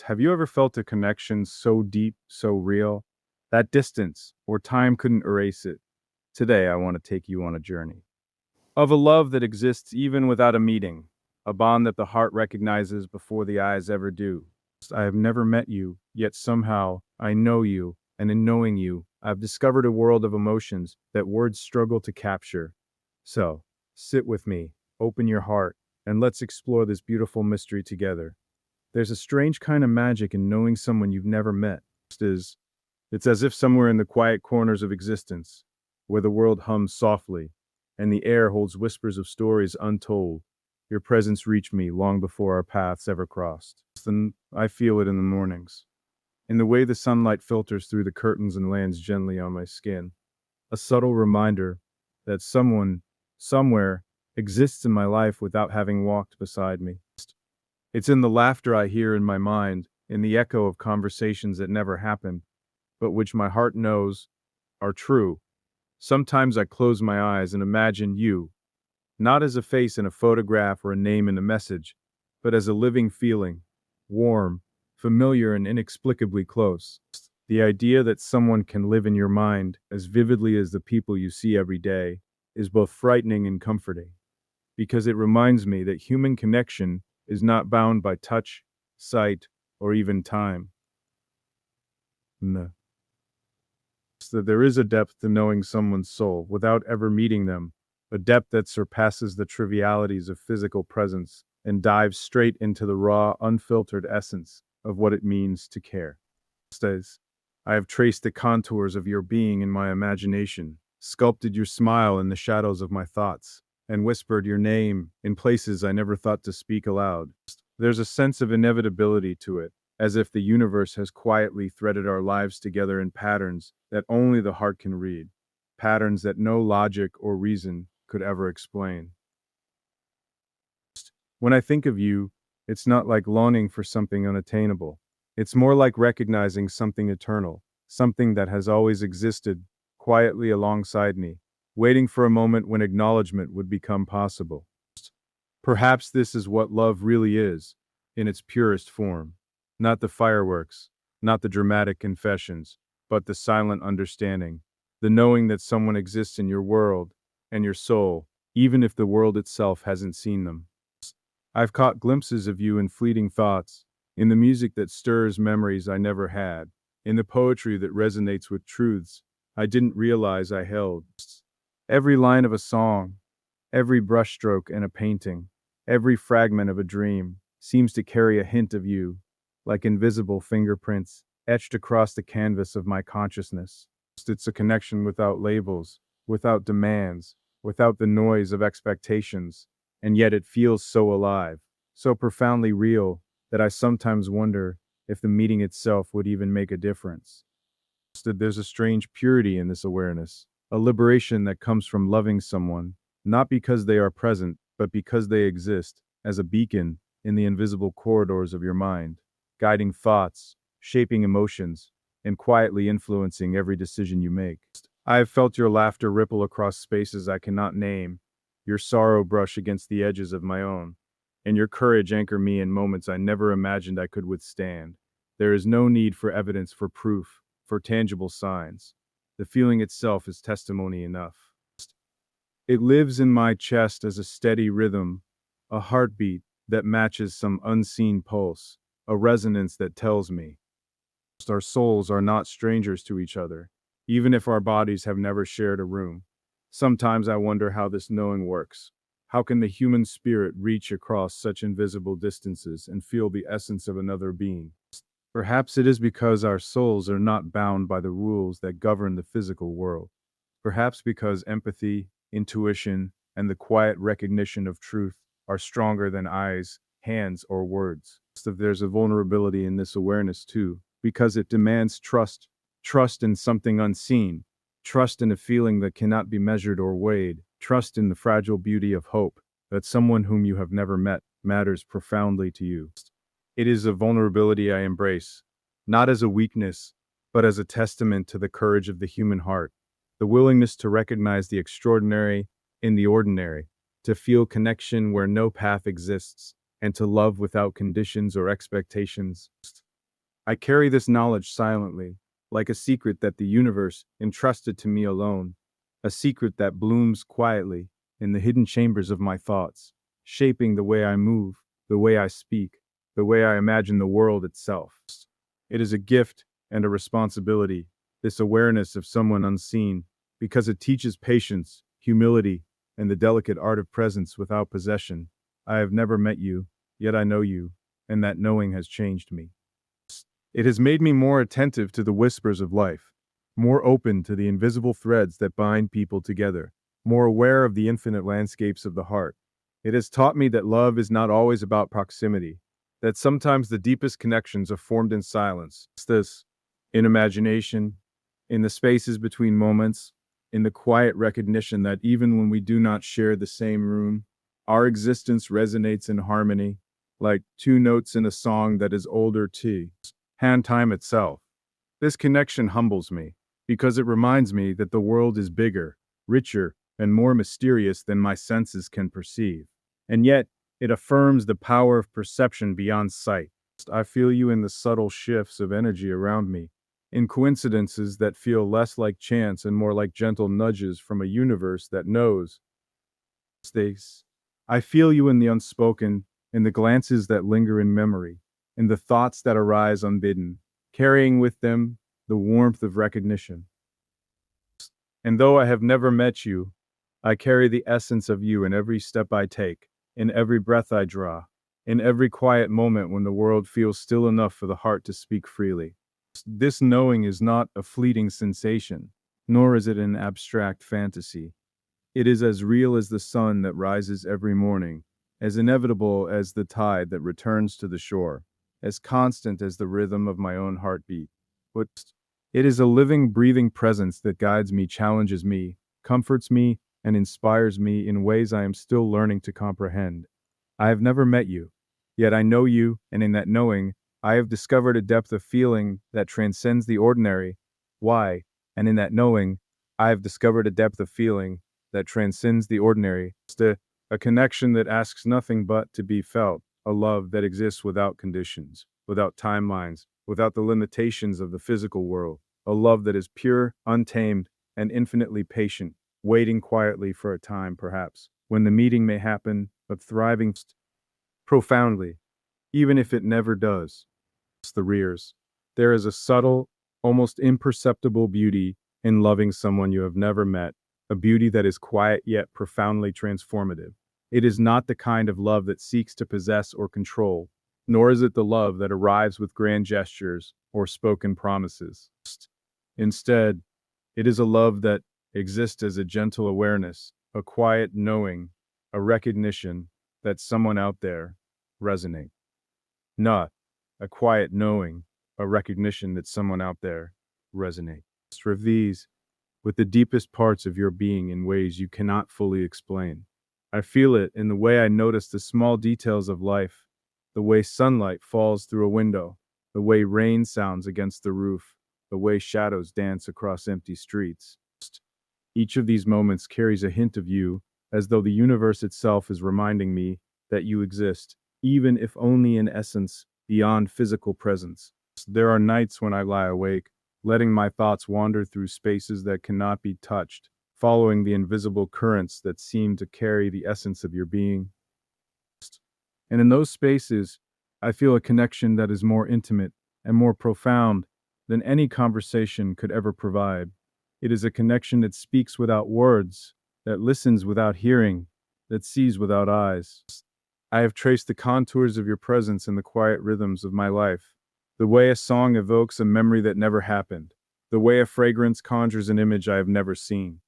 Have you ever felt a connection so deep, so real, that distance or time couldn't erase it? Today, I want to take you on a journey of a love that exists even without a meeting, a bond that the heart recognizes before the eyes ever do. I have never met you, yet somehow I know you, and in knowing you, I've discovered a world of emotions that words struggle to capture. So, sit with me, open your heart, and let's explore this beautiful mystery together. There's a strange kind of magic in knowing someone you've never met. Is It's as if somewhere in the quiet corners of existence, where the world hums softly and the air holds whispers of stories untold, your presence reached me long before our paths ever crossed. Then I feel it in the mornings, in the way the sunlight filters through the curtains and lands gently on my skin. A subtle reminder that someone, somewhere, exists in my life without having walked beside me. It's in the laughter I hear in my mind, in the echo of conversations that never happened, but which my heart knows are true. Sometimes I close my eyes and imagine you, not as a face in a photograph or a name in a message, but as a living feeling, warm, familiar, and inexplicably close. The idea that someone can live in your mind as vividly as the people you see every day is both frightening and comforting, because it reminds me that human connection is not bound by touch, sight, or even time. No. So that there is a depth to knowing someone's soul without ever meeting them, a depth that surpasses the trivialities of physical presence and dives straight into the raw, unfiltered essence of what it means to care. Says, I have traced the contours of your being in my imagination, sculpted your smile in the shadows of my thoughts, and whispered your name in places I never thought to speak aloud. There's a sense of inevitability to it, as if the universe has quietly threaded our lives together in patterns that only the heart can read, patterns that no logic or reason could ever explain. When I think of you, it's not like longing for something unattainable. It's more like recognizing something eternal, something that has always existed quietly alongside me, waiting for a moment when acknowledgement would become possible. Perhaps this is what love really is, in its purest form. Not the fireworks, not the dramatic confessions, but the silent understanding, the knowing that someone exists in your world and your soul, even if the world itself hasn't seen them. I've caught glimpses of you in fleeting thoughts, in the music that stirs memories I never had, in the poetry that resonates with truths I didn't realize I held. Every line of a song, every brushstroke in a painting, every fragment of a dream seems to carry a hint of you, like invisible fingerprints etched across the canvas of my consciousness. It's a connection without labels, without demands, without the noise of expectations, and yet it feels so alive, so profoundly real that I sometimes wonder if the meeting itself would even make a difference. There's a strange purity in this awareness, a liberation that comes from loving someone, not because they are present, but because they exist as a beacon in the invisible corridors of your mind, guiding thoughts, shaping emotions, and quietly influencing every decision you make. I have felt your laughter ripple across spaces I cannot name, your sorrow brush against the edges of my own, and your courage anchor me in moments I never imagined I could withstand. There is no need for evidence, for proof, for tangible signs. The feeling itself is testimony enough. It lives in my chest as a steady rhythm, a heartbeat that matches some unseen pulse, a resonance that tells me our souls are not strangers to each other, even if our bodies have never shared a room. Sometimes I wonder how this knowing works. How can the human spirit reach across such invisible distances and feel the essence of another being? Perhaps it is because our souls are not bound by the rules that govern the physical world. Perhaps because empathy, intuition, and the quiet recognition of truth are stronger than eyes, hands, or words. So there's a vulnerability in this awareness too, because it demands trust, trust in something unseen, trust in a feeling that cannot be measured or weighed, trust in the fragile beauty of hope that someone whom you have never met matters profoundly to you. It is a vulnerability I embrace, not as a weakness, but as a testament to the courage of the human heart, the willingness to recognize the extraordinary in the ordinary, to feel connection where no path exists, and to love without conditions or expectations. I carry this knowledge silently, like a secret that the universe entrusted to me alone, a secret that blooms quietly in the hidden chambers of my thoughts, shaping the way I move, the way I speak, the way I imagine the world itself. It is a gift and a responsibility, this awareness of someone unseen, because it teaches patience, humility, and the delicate art of presence without possession. I have never met you, yet I know you, and that knowing has changed me. It has made me more attentive to the whispers of life, more open to the invisible threads that bind people together, more aware of the infinite landscapes of the heart. It has taught me that love is not always about proximity, that sometimes the deepest connections are formed in silence. It's this, in imagination, in the spaces between moments, in the quiet recognition that even when we do not share the same room, our existence resonates in harmony, like two notes in a song that is older too hand time itself. This connection humbles me because it reminds me that the world is bigger, richer, and more mysterious than my senses can perceive. And yet, it affirms the power of perception beyond sight. I feel you in the subtle shifts of energy around me, in coincidences that feel less like chance and more like gentle nudges from a universe that knows. Stace. I feel you in the unspoken, in the glances that linger in memory, in the thoughts that arise unbidden, carrying with them the warmth of recognition. And though I have never met you, I carry the essence of you in every step I take, in every breath I draw, in every quiet moment when the world feels still enough for the heart to speak freely. This knowing is not a fleeting sensation, nor is it an abstract fantasy. It is as real as the sun that rises every morning, as inevitable as the tide that returns to the shore, as constant as the rhythm of my own heartbeat. But it is a living, breathing presence that guides me, challenges me, comforts me, and inspires me in ways I am still learning to comprehend. I have never met you, yet I know you, and in that knowing, I have discovered a depth of feeling that transcends the ordinary. Why? And in that knowing, I have discovered a depth of feeling that transcends the ordinary. It's a connection that asks nothing but to be felt, a love that exists without conditions, without timelines, without the limitations of the physical world, a love that is pure, untamed, and infinitely patient, waiting quietly for a time, perhaps, when the meeting may happen, but thriving profoundly, even if it never does. It's the rears. There is a subtle, almost imperceptible beauty in loving someone you have never met, a beauty that is quiet yet profoundly transformative. It is not the kind of love that seeks to possess or control, nor is it the love that arrives with grand gestures or spoken promises. Instead, it is a love that exists as a gentle awareness, a quiet knowing, a recognition that someone out there resonates. Not a quiet knowing, a recognition that someone out there resonates. Serve these with the deepest parts of your being in ways you cannot fully explain. I feel it in the way I notice the small details of life, the way sunlight falls through a window, the way rain sounds against the roof, the way shadows dance across empty streets. Each of these moments carries a hint of you, as though the universe itself is reminding me that you exist, even if only in essence, beyond physical presence. There are nights when I lie awake, letting my thoughts wander through spaces that cannot be touched, following the invisible currents that seem to carry the essence of your being. And in those spaces, I feel a connection that is more intimate and more profound than any conversation could ever provide. It is a connection that speaks without words, that listens without hearing, that sees without eyes. I have traced the contours of your presence in the quiet rhythms of my life, the way a song evokes a memory that never happened, the way a fragrance conjures an image I have never seen,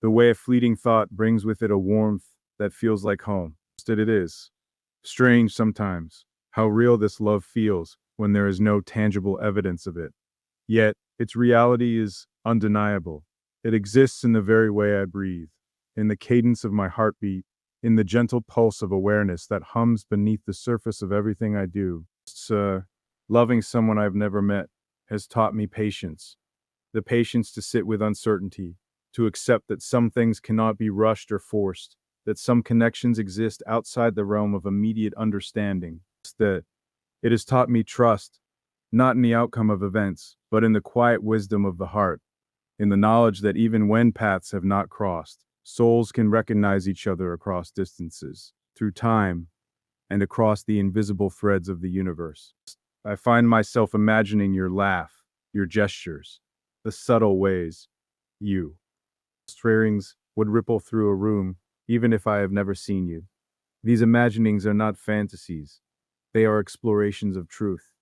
the way a fleeting thought brings with it a warmth that feels like home. Instead, it is strange sometimes how real this love feels when there is no tangible evidence of it. Yet, its reality is undeniable. It exists in the very way I breathe, in the cadence of my heartbeat, in the gentle pulse of awareness that hums beneath the surface of everything I do. Loving someone I've never met has taught me patience, the patience to sit with uncertainty, to accept that some things cannot be rushed or forced, that some connections exist outside the realm of immediate understanding. That it has taught me trust, not in the outcome of events, but in the quiet wisdom of the heart, in the knowledge that even when paths have not crossed, souls can recognize each other across distances, through time, and across the invisible threads of the universe. I find myself imagining your laugh, your gestures, the subtle ways you, strings would ripple through a room, even if I have never seen you. These imaginings are not fantasies, they are explorations of truth,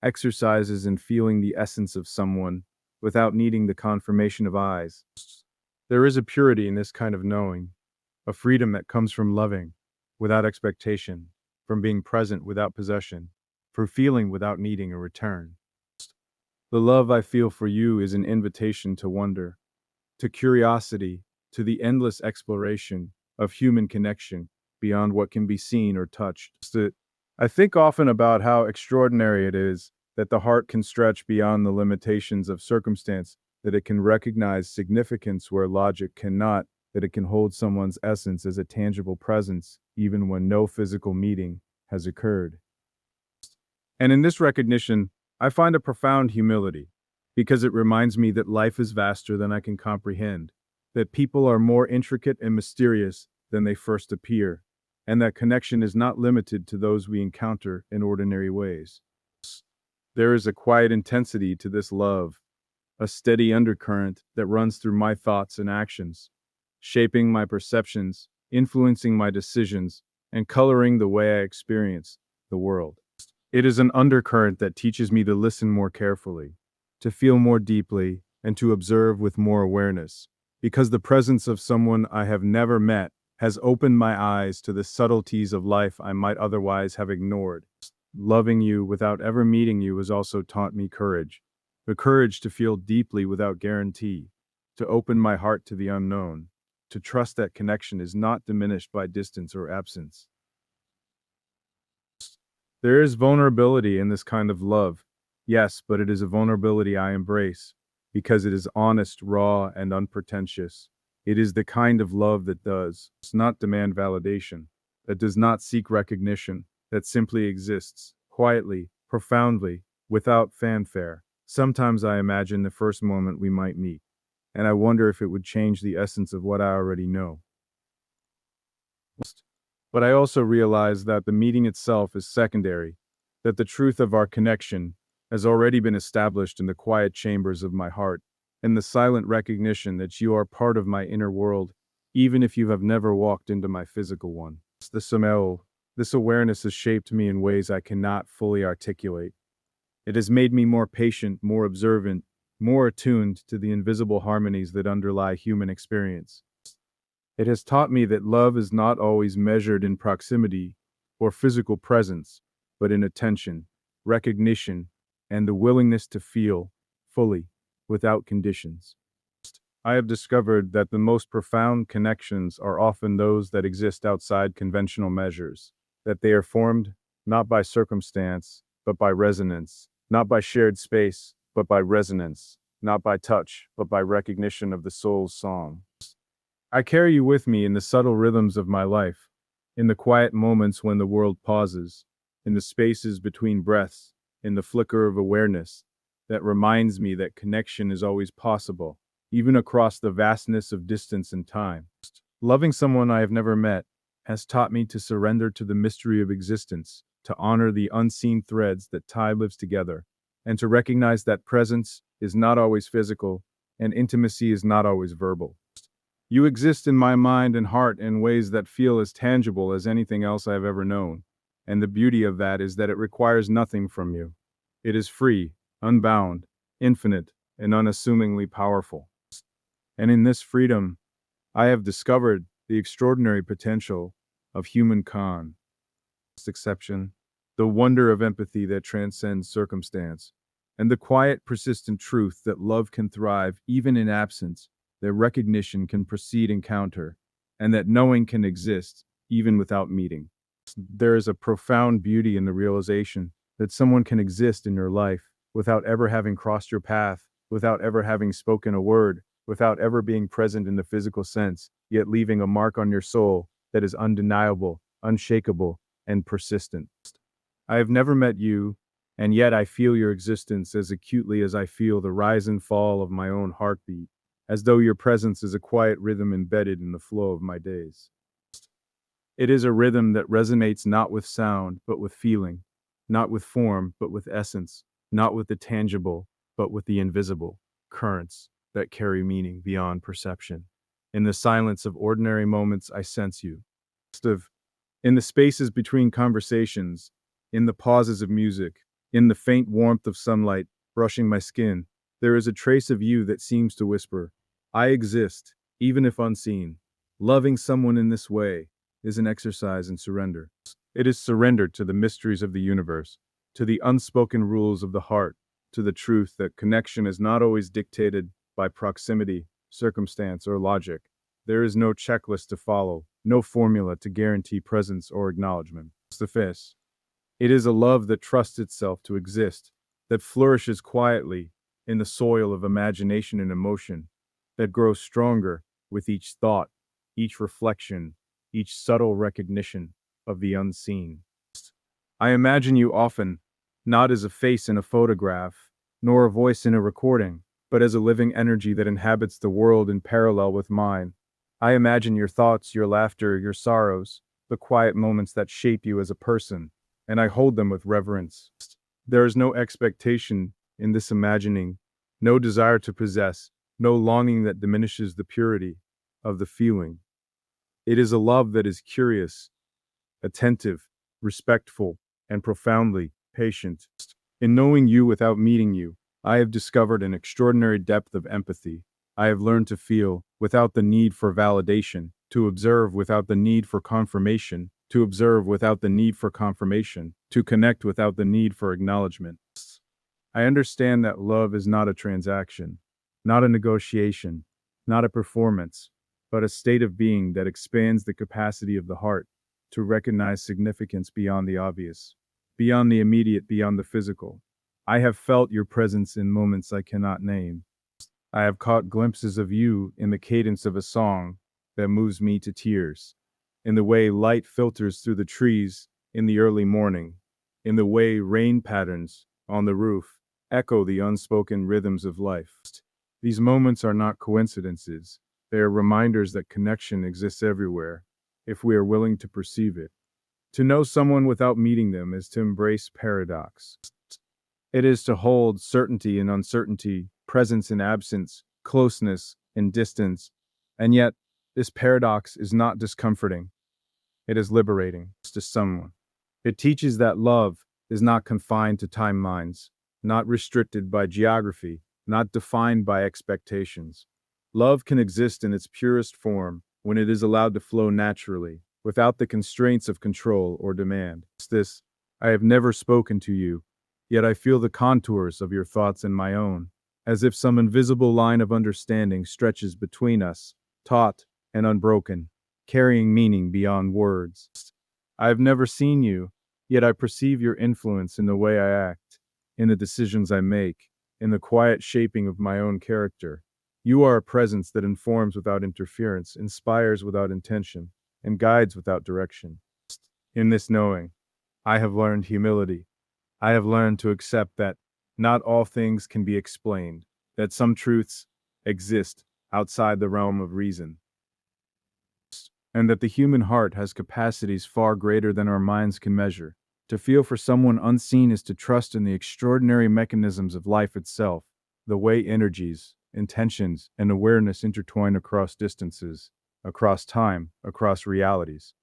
exercises in feeling the essence of someone without needing the confirmation of eyes. There is a purity in this kind of knowing, a freedom that comes from loving without expectation, from being present without possession, from feeling without needing a return. The love I feel for you is an invitation to wonder, to curiosity, to the endless exploration of human connection beyond what can be seen or touched. I think often about how extraordinary it is that the heart can stretch beyond the limitations of circumstance, that it can recognize significance where logic cannot, that it can hold someone's essence as a tangible presence even when no physical meeting has occurred. And in this recognition, I find a profound humility, because it reminds me that life is vaster than I can comprehend, that people are more intricate and mysterious than they first appear, and that connection is not limited to those we encounter in ordinary ways. There is a quiet intensity to this love, a steady undercurrent that runs through my thoughts and actions, shaping my perceptions, influencing my decisions, and coloring the way I experience the world. It is an undercurrent that teaches me to listen more carefully, to feel more deeply, and to observe with more awareness, because the presence of someone I have never met has opened my eyes to the subtleties of life I might otherwise have ignored. Loving you without ever meeting you has also taught me courage, the courage to feel deeply without guarantee, to open my heart to the unknown, to trust that connection is not diminished by distance or absence. There is vulnerability in this kind of love, yes, but it is a vulnerability I embrace because it is honest, raw, and unpretentious. It is the kind of love that does not demand validation, that does not seek recognition, that simply exists, quietly, profoundly, without fanfare. Sometimes I imagine the first moment we might meet, and I wonder if it would change the essence of what I already know. But I also realize that the meeting itself is secondary, that the truth of our connection has already been established in the quiet chambers of my heart, in the silent recognition that you are part of my inner world, even if you have never walked into my physical one. This awareness has shaped me in ways I cannot fully articulate. It has made me more patient, more observant, more attuned to the invisible harmonies that underlie human experience. It has taught me that love is not always measured in proximity or physical presence, but in attention, recognition, and the willingness to feel fully, without conditions. I have discovered that the most profound connections are often those that exist outside conventional measures, that they are formed not by circumstance, but by resonance, not by shared space, but by resonance, not by touch, but by recognition of the soul's song. I carry you with me in the subtle rhythms of my life, in the quiet moments when the world pauses, in the spaces between breaths, in the flicker of awareness that reminds me that connection is always possible, even across the vastness of distance and time. Loving someone I have never met has taught me to surrender to the mystery of existence, to honor the unseen threads that tie lives together, and to recognize that presence is not always physical and intimacy is not always verbal. You exist in my mind and heart in ways that feel as tangible as anything else I have ever known. And the beauty of that is that it requires nothing from you. It is free, unbound, infinite, and unassumingly powerful. And in this freedom, I have discovered the extraordinary potential of humankind, exception, the wonder of empathy that transcends circumstance, and the quiet, persistent truth that love can thrive even in absence, that recognition can precede encounter, and that knowing can exist even without meeting. There is a profound beauty in the realization that someone can exist in your life without ever having crossed your path, without ever having spoken a word, without ever being present in the physical sense, yet leaving a mark on your soul that is undeniable, unshakable, and persistent. I have never met you, and yet I feel your existence as acutely as I feel the rise and fall of my own heartbeat, as though your presence is a quiet rhythm embedded in the flow of my days. It is a rhythm that resonates not with sound, but with feeling, not with form, but with essence, not with the tangible, but with the invisible currents that carry meaning beyond perception. In the silence of ordinary moments, I sense you. Of In the spaces between conversations, in the pauses of music, in the faint warmth of sunlight brushing my skin, there is a trace of you that seems to whisper, I exist, even if unseen. Loving someone in this way is an exercise in surrender. It is surrender to the mysteries of the universe, to the unspoken rules of the heart, to the truth that connection is not always dictated by proximity, circumstance, or logic. There is no checklist to follow, no formula to guarantee presence or acknowledgement. Suffice. It is a love that trusts itself to exist, that flourishes quietly in the soil of imagination and emotion, that grows stronger with each thought, each reflection, each subtle recognition of the unseen. I imagine you often, not as a face in a photograph, nor a voice in a recording, but as a living energy that inhabits the world in parallel with mine. I imagine your thoughts, your laughter, your sorrows, the quiet moments that shape you as a person, and I hold them with reverence. There is no expectation in this imagining, no desire to possess, no longing that diminishes the purity of the feeling. It is a love that is curious, attentive, respectful, and profoundly patient. In knowing you without meeting you, I have discovered an extraordinary depth of empathy. I have learned to feel without the need for validation, to observe without the need for confirmation, to observe without the need for confirmation, to connect without the need for acknowledgement. I understand that love is not a transaction, not a negotiation, not a performance, but a state of being that expands the capacity of the heart to recognize significance beyond the obvious, beyond the immediate, beyond the physical. I have felt your presence in moments I cannot name. I have caught glimpses of you in the cadence of a song that moves me to tears, in the way light filters through the trees in the early morning, in the way rain patterns on the roof echo the unspoken rhythms of life. These moments are not coincidences, they are reminders that connection exists everywhere, if we are willing to perceive it. To know someone without meeting them is to embrace paradox. It is to hold certainty in uncertainty, presence in absence, closeness in distance. And yet, this paradox is not discomforting. It is liberating to someone. It teaches that love is not confined to timelines, not restricted by geography, not defined by expectations. Love can exist in its purest form when it is allowed to flow naturally, without the constraints of control or demand. This, I have never spoken to you, yet I feel the contours of your thoughts in my own, as if some invisible line of understanding stretches between us, taut and unbroken, carrying meaning beyond words. I have never seen you, yet I perceive your influence in the way I act, in the decisions I make, in the quiet shaping of my own character. You are a presence that informs without interference, inspires without intention, and guides without direction. In this knowing, I have learned humility. I have learned to accept that not all things can be explained, that some truths exist outside the realm of reason, and that the human heart has capacities far greater than our minds can measure. To feel for someone unseen is to trust in the extraordinary mechanisms of life itself, the way energies, intentions, and awareness intertwine across distances, across time, across realities.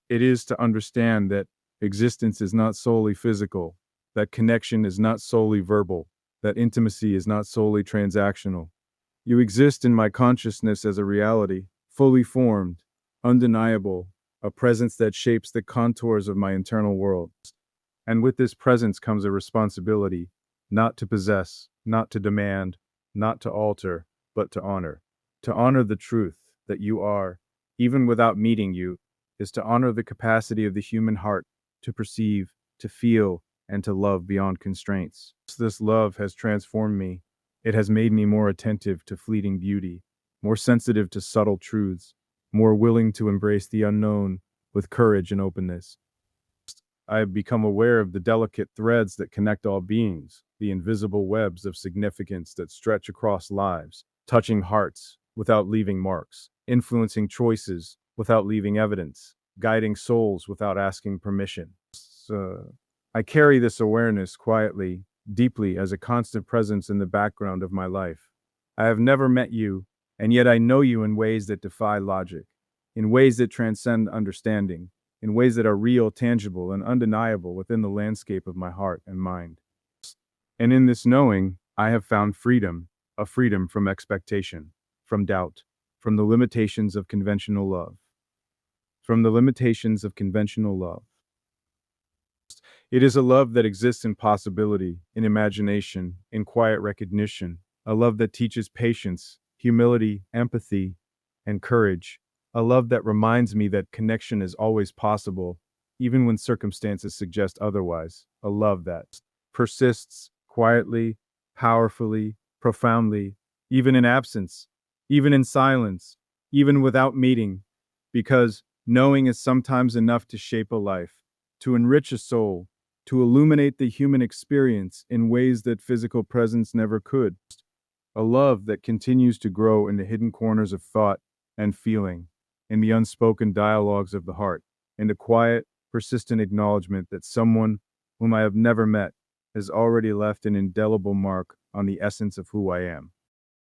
It is to understand that existence is not solely physical, that connection is not solely verbal, that intimacy is not solely transactional. You exist in my consciousness as a reality, fully formed, undeniable, a presence that shapes the contours of my internal world. And with this presence comes a responsibility, not to possess, not to demand, not to alter, but to honor. To honor the truth that you are, even without meeting you, is to honor the capacity of the human heart to perceive, to feel, and to love beyond constraints. This love has transformed me. It has made me more attentive to fleeting beauty, more sensitive to subtle truths, more willing to embrace the unknown with courage and openness. I have become aware of the delicate threads that connect all beings, the invisible webs of significance that stretch across lives, touching hearts without leaving marks, influencing choices without leaving evidence, guiding souls without asking permission. So, I carry this awareness quietly, deeply, as a constant presence in the background of my life. I have never met you, and yet I know you in ways that defy logic, in ways that transcend understanding, in ways that are real, tangible, and undeniable within the landscape of my heart and mind. And in this knowing, I have found freedom, a freedom from expectation, from doubt, from the limitations of conventional love. From the limitations of conventional love. It is a love that exists in possibility, in imagination, in quiet recognition, a love that teaches patience, humility, empathy, and courage, a love that reminds me that connection is always possible, even when circumstances suggest otherwise, a love that persists quietly, powerfully, profoundly, even in absence, even in silence, even without meeting, because knowing is sometimes enough to shape a life, to enrich a soul, to illuminate the human experience in ways that physical presence never could. A love that continues to grow in the hidden corners of thought and feeling, in the unspoken dialogues of the heart, in the quiet, persistent acknowledgement that someone whom I have never met has already left an indelible mark on the essence of who I am.